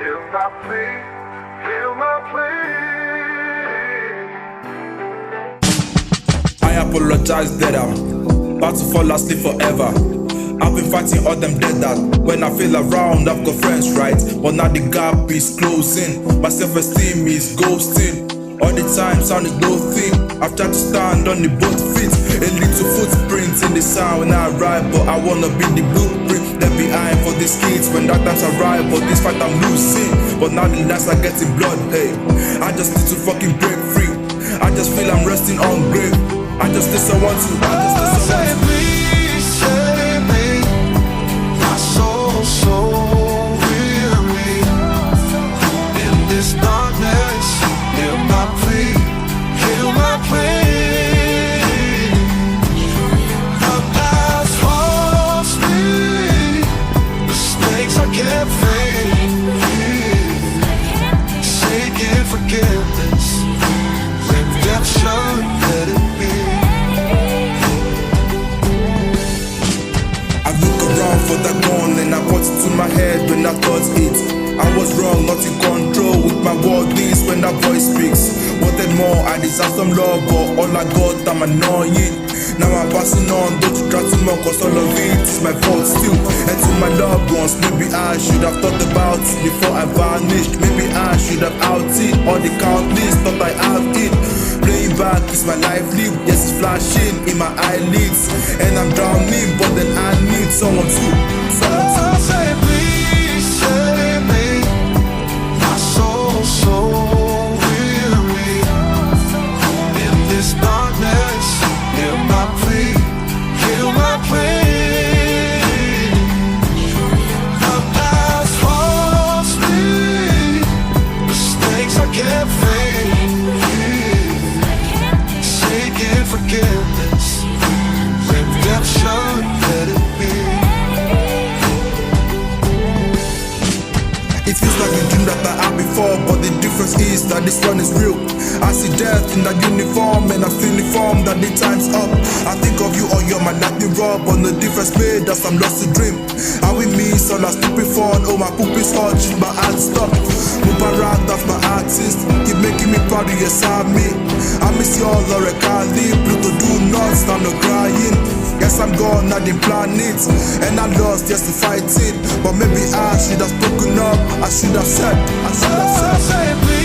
Hear my plea, hear my plea. I apologize that I'm about to fall asleep forever. I've been fighting all them dead that when I feel around I've got friends, right? But now the gap is closing, my self-esteem is ghosting. All the time sound is no thing. I've tried to stand on the both feet, a little footprint in the sound when I arrive, but I wanna be the blueprint left behind for these kids when that times arrive. But this fight I'm losing, but now the lights are getting blood. Hey, I just need to fucking break free. I just feel I'm resting on grave. I just need someone to. Save me, save me. My soul so weary in this darkness. Hear my plea, hear my plea. The past haunts me, mistakes I can't fake. Seeking forgiveness, redemption, let it be. I look around for that gun and I put it to my head when I thought it. I was wrong, not in control with my words when that voice speaks. Wanted more, I deserve some love, but all I got, I'm annoying. Now I'm passing on, don't you try to mock, cause all of it is my fault still. And to my loved ones, maybe I should have thought about it before I vanished. Maybe I should have outed all the countless thought I have it. Playing back is my life lived, yes it's flashing in my eyelids. And I'm drowning, but then I need someone to. Say please, save me. My soul so weary in this darkness. Hear my plea, hear my plea. The past haunts me, mistakes I can't fake. Seeking forgiveness, redemption, let it be. It feels like a dream that I had before, but the difference is that this one is real. I see death in that uniform and I feel informed that the time's up. I think of you or you're my lightning rod, but the difference made that I'm lost to dream. And with me, so I'm stupid fun. Oh, my poop is hot, my hands stop. Mubarak, that's my artist. Keep making me proud of your side, me. I miss you all, or I can't leave. Pluto do not stand no crying. Yes, I'm gone, I didn't plan it. And I lost just to fight it. But maybe I should have spoken up. I should have said. Say please.